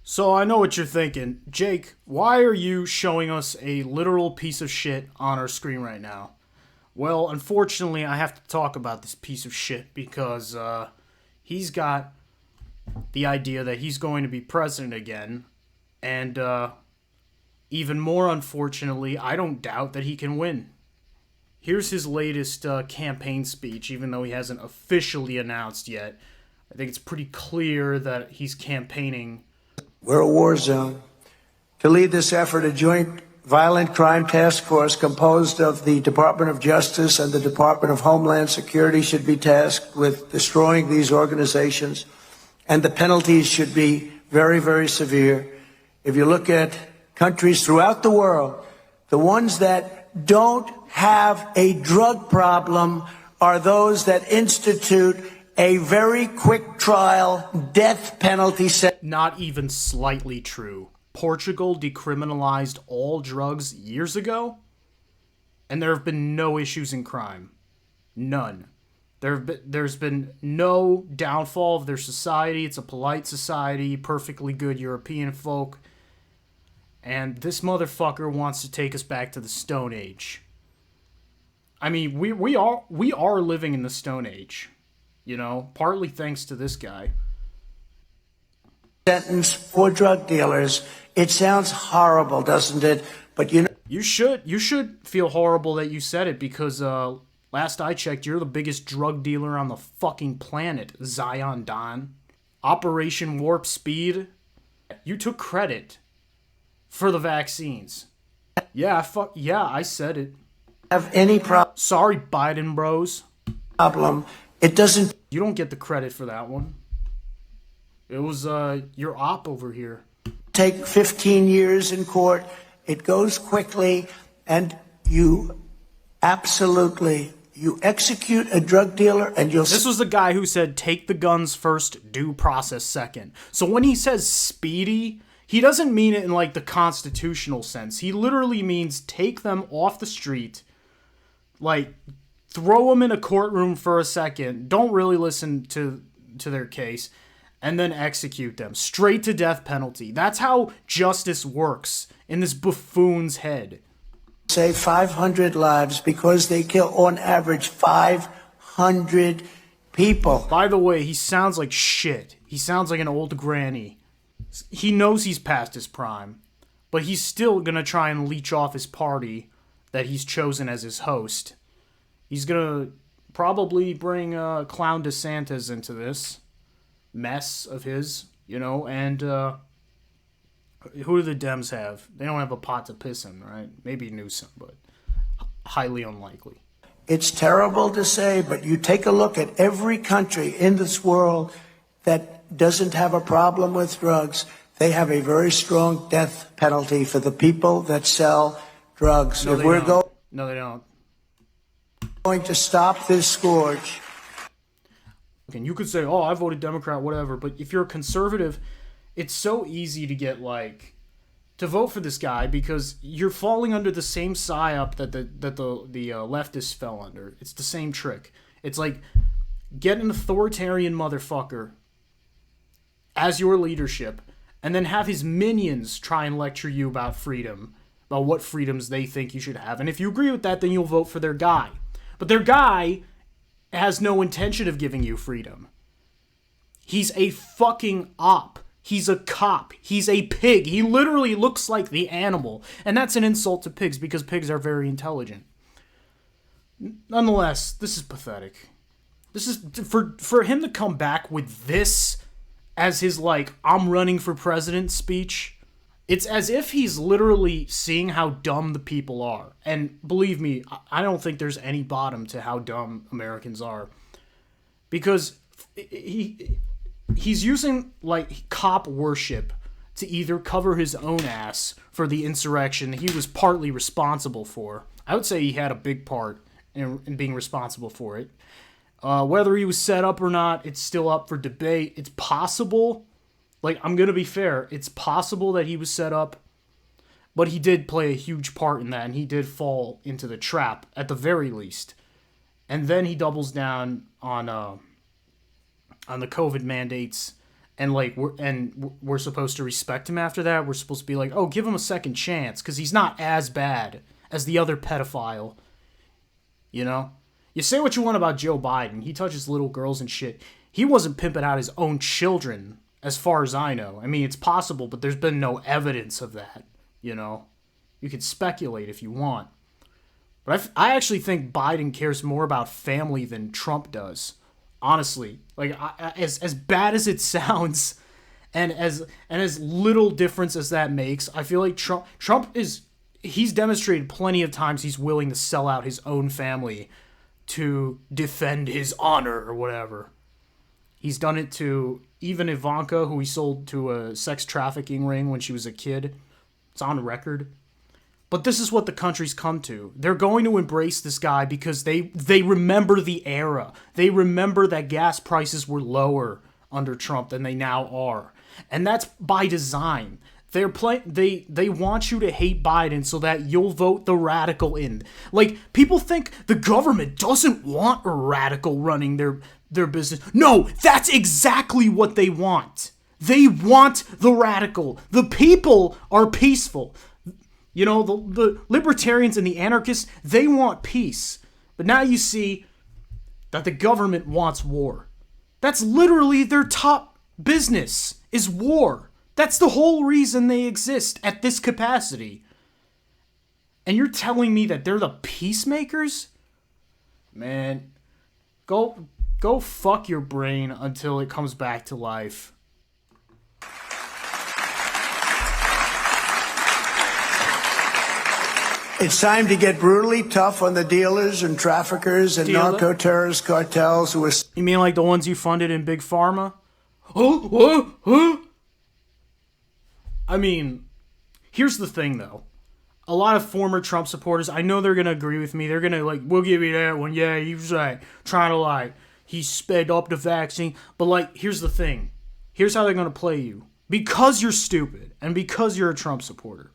So I know what you're thinking. Jake, why are you showing us a literal piece of shit on our screen right now? Well, unfortunately, I have to talk about this piece of shit because he's got the idea that he's going to be president again. And even more unfortunately, I don't doubt that he can win. Here's his latest campaign speech, even though he hasn't officially announced yet. I think it's pretty clear that he's campaigning. We're a war zone. To lead this effort, a joint violent crime task force composed of the Department of Justice and the Department of Homeland Security should be tasked with destroying these organizations, and the penalties should be very, very severe. If you look at countries throughout the world, the ones that don't have a drug problem are those that institute a very quick trial death penalty sentence. Not even slightly true. Portugal decriminalized all drugs years ago, and there have been no issues in crime. None. There's been no downfall of their society. It's a polite society, perfectly good European folk. And this motherfucker wants to take us back to the Stone Age. I mean, we are living in the Stone Age, you know, partly thanks to this guy. Sentence for drug dealers. It sounds horrible, doesn't it? But you should feel horrible that you said it because last I checked, you're the biggest drug dealer on the fucking planet, Zion Don. Operation Warp Speed. You took credit for the vaccines. Yeah, I said it. Have any Sorry, Biden bros. problem. It doesn't. You don't get the credit for that one. It was your op over here. Take 15 years in court. It goes quickly, and you execute a drug dealer, and you'll. This was the guy who said, "Take the guns first, due process second." So when he says speedy, he doesn't mean it in like the constitutional sense. He literally means take them off the street, like throw them in a courtroom for a second. Don't really listen to their case. And then execute them. Straight to death penalty. That's how justice works in this buffoon's head. Say 500 lives because they kill on average 500 people. By the way, he sounds like shit. He sounds like an old granny. He knows he's past his prime. But he's still gonna try and leech off his party that he's chosen as his host. He's gonna probably bring Clown DeSantis into this mess of his, you know, and who do the Dems have? They don't have a pot to piss in, right? Maybe Newsom, but highly unlikely. It's terrible to say, but you take a look at every country in this world that doesn't have a problem with drugs. They have a very strong death penalty for the people that sell drugs. No, if they we're don't. No, they don't. going to stop this scourge. And you could say, oh, I voted Democrat, whatever. But if you're a conservative, it's so easy to get, like, to vote for this guy because you're falling under the same psyop that the leftists fell under. It's the same trick. It's like, get an authoritarian motherfucker as your leadership and then have his minions try and lecture you about freedom, about what freedoms they think you should have. And if you agree with that, then you'll vote for their guy. But their guy has no intention of giving you freedom. He's a fucking op. He's a cop. He's a pig. He literally looks like the animal. And that's an insult to pigs because pigs are very intelligent. Nonetheless, this is pathetic. This is for him to come back with this as his like I'm running for president speech. It's as if he's literally seeing how dumb the people are. And believe me, I don't think there's any bottom to how dumb Americans are. Because he's using, like, cop worship to either cover his own ass for the insurrection he was partly responsible for. I would say he had a big part in being responsible for it. Whether he was set up or not, it's still up for debate. It's possible. Like, I'm going to be fair. It's possible that he was set up, but he did play a huge part in that, and he did fall into the trap, at the very least. And then he doubles down on the COVID mandates and like we're supposed to respect him after that. We're supposed to be like, oh, give him a second chance because he's not as bad as the other pedophile. You know, you say what you want about Joe Biden. He touches little girls and shit. He wasn't pimping out his own children, as far as I know. I mean, it's possible, but there's been no evidence of that. You know, you can speculate if you want. But I actually think Biden cares more about family than Trump does. Honestly, like as bad as it sounds, and as little difference as that makes, I feel like he's demonstrated plenty of times he's willing to sell out his own family to defend his honor or whatever. He's done it to even Ivanka, who he sold to a sex trafficking ring when she was a kid. It's on record. But this is what the country's come to. They're going to embrace this guy because they remember the era. They remember that gas prices were lower under Trump than they now are. And that's by design. They want you to hate Biden so that you'll vote the radical in. Like, people think the government doesn't want a radical running their business. No, that's exactly what they want. They want the radical. The people are peaceful. You know, the libertarians and the anarchists, they want peace. But now you see that the government wants war. That's literally their top business, is war. That's the whole reason they exist at this capacity. And you're telling me that they're the peacemakers? Man, go fuck your brain until it comes back to life. It's time to get brutally tough on the dealers and traffickers and narco-terrorist cartels who are... You mean like the ones you funded in Big Pharma? Huh? I mean, here's the thing, though. A lot of former Trump supporters, I know they're going to agree with me. They're going to, like, we'll give you that one. Yeah, he was, like, trying to, like, he sped up the vaccine. But, like, here's the thing. Here's how they're going to play you. Because you're stupid and because you're a Trump supporter,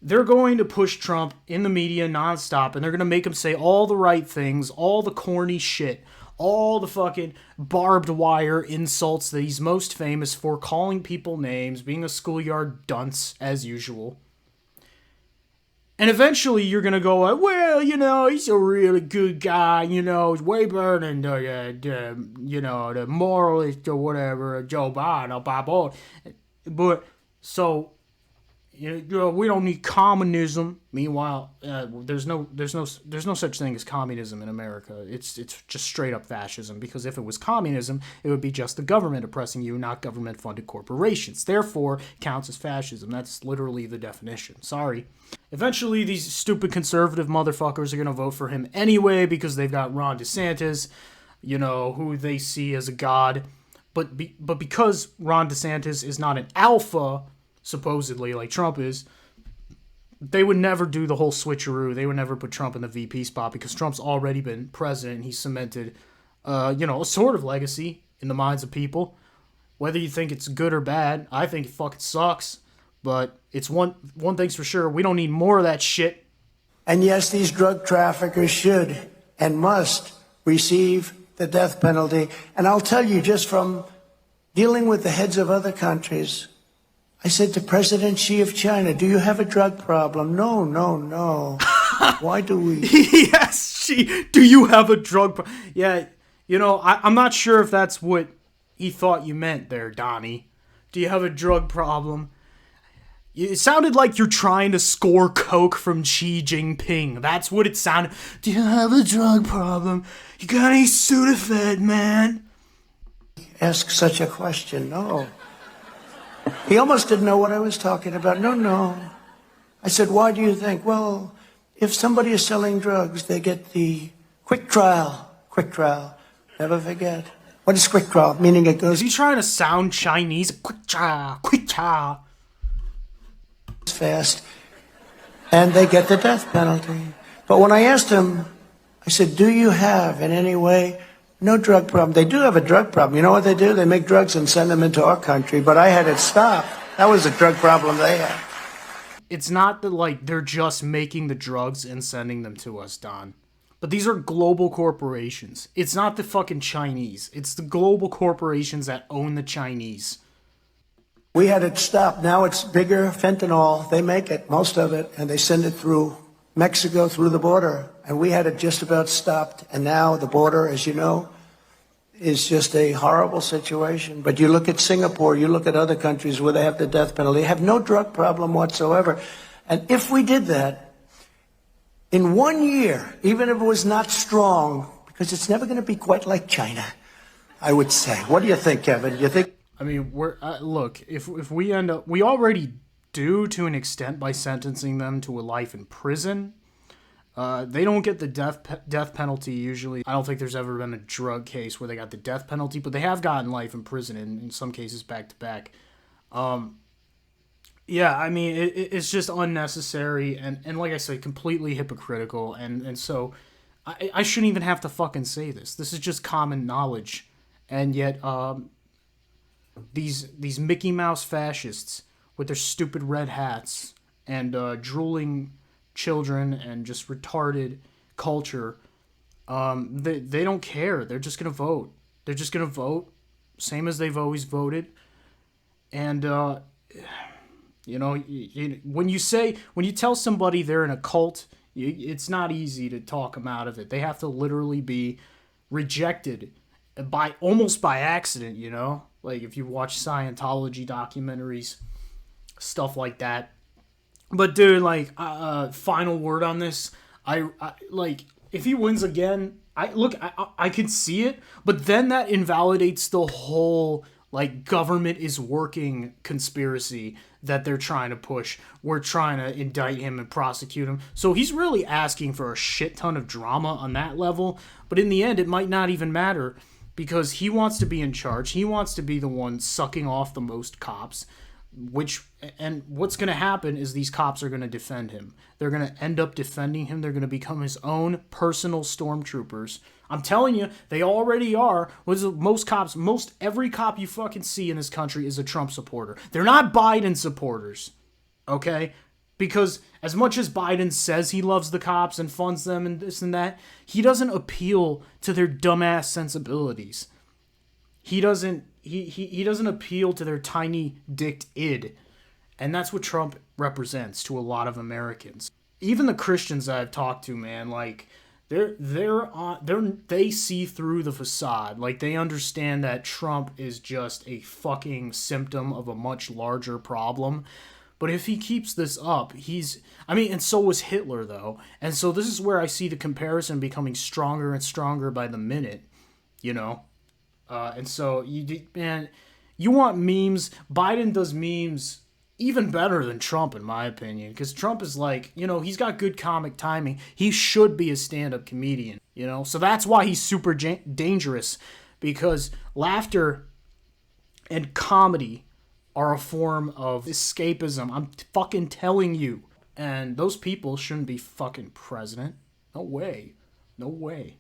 they're going to push Trump in the media nonstop, and they're going to make him say all the right things, all the corny shit, all the fucking barbed wire insults that he's most famous for, calling people names, being a schoolyard dunce, as usual. And eventually you're going to go, well, you know, he's a really good guy, you know, he's way better than the moralist or whatever, Joe Biden, But, so... You know, we don't need communism. Meanwhile, there's no such thing as communism in America. It's just straight up fascism. Because if it was communism, it would be just the government oppressing you, not government-funded corporations. Therefore, counts as fascism. That's literally the definition. Sorry. Eventually, these stupid conservative motherfuckers are gonna vote for him anyway because they've got Ron DeSantis, you know, who they see as a god. But because Ron DeSantis is not an alpha, supposedly, like Trump is, they would never do the whole switcheroo. They would never put Trump in the VP spot because Trump's already been president and he's cemented, a sort of legacy in the minds of people. Whether you think it's good or bad, I think it fucking sucks. But it's one thing's for sure, we don't need more of that shit. And yes, these drug traffickers should and must receive the death penalty. And I'll tell you, just from dealing with the heads of other countries, I said to President Xi of China, do you have a drug problem? No. Why do we? Yes, Xi, do you have a drug problem? Yeah, you know, I'm not sure if that's what he thought you meant there, Donnie. Do you have a drug problem? It sounded like you're trying to score coke from Xi Jinping. That's what it sounded. Do you have a drug problem? You got any Sudafed, man? Ask such a question, no. He almost didn't know what I was talking about. No. I said, why do you think? Well, if somebody is selling drugs, they get the quick trial. Never forget. What is quick trial? Meaning it goes... Is he trying to sound Chinese? Quick trial. Fast. And they get the death penalty. But when I asked him, I said, do you have in any way... No drug problem. They do have a drug problem. You know what they do? They make drugs and send them into our country, but I had it stopped. That was a drug problem they had. It's not that, like, they're just making the drugs and sending them to us, Don. But these are global corporations. It's not the fucking Chinese. It's the global corporations that own the Chinese. We had it stopped. Now it's bigger fentanyl. They make it, most of it, and they send it through Mexico, through the border. And we had it just about stopped. And now the border, as you know, is just a horrible situation. But you look at Singapore, you look at other countries where they have the death penalty, they have no drug problem whatsoever. And if we did that, in 1 year, even if it was not strong, because it's never going to be quite like China, I would say. What do you think, Kevin? You think? I mean, look, if we end up, we already do to an extent by sentencing them to a life in prison. They don't get the death penalty usually. I don't think there's ever been a drug case where they got the death penalty, but they have gotten life in prison in some cases back to back. Yeah, I mean, it's just unnecessary and like I said, completely hypocritical. And so I shouldn't even have to fucking say this. This is just common knowledge. And yet, these Mickey Mouse fascists with their stupid red hats and drooling children and just retarded culture, they don't care. They're just gonna vote. They're just gonna vote, same as they've always voted. And when you tell somebody they're in a cult, it's not easy to talk them out of it. They have to literally be rejected almost by accident. Like if you watch Scientology documentaries, stuff like that. But dude, like, final word on this. I like, if he wins again, I could see it, but then that invalidates the whole like government is working conspiracy that they're trying to push. We're trying to indict him and prosecute him. So he's really asking for a shit ton of drama on that level. But in the end, it might not even matter because he wants to be in charge. He wants to be the one sucking off the most cops. And what's going to happen is these cops are going to defend him. They're going to end up defending him. They're going to become his own personal stormtroopers. I'm telling you, they already are. Most every cop you fucking see in this country is a Trump supporter. They're not Biden supporters, okay? Because as much as Biden says he loves the cops and funds them and this and that, he doesn't appeal to their dumbass sensibilities. He doesn't appeal to their tiny dicked id. And that's what Trump represents to a lot of Americans. Even the Christians I've talked to, man, like they see through the facade. Like they understand that Trump is just a fucking symptom of a much larger problem. But if he keeps this up, and so was Hitler though. And so this is where I see the comparison becoming stronger and stronger by the minute, and so you want memes. Biden does memes even better than Trump, in my opinion, because Trump is like, he's got good comic timing. He should be a stand-up comedian, so that's why he's super dangerous, because laughter and comedy are a form of escapism. I'm fucking telling you. And those people shouldn't be fucking president. No way. No way.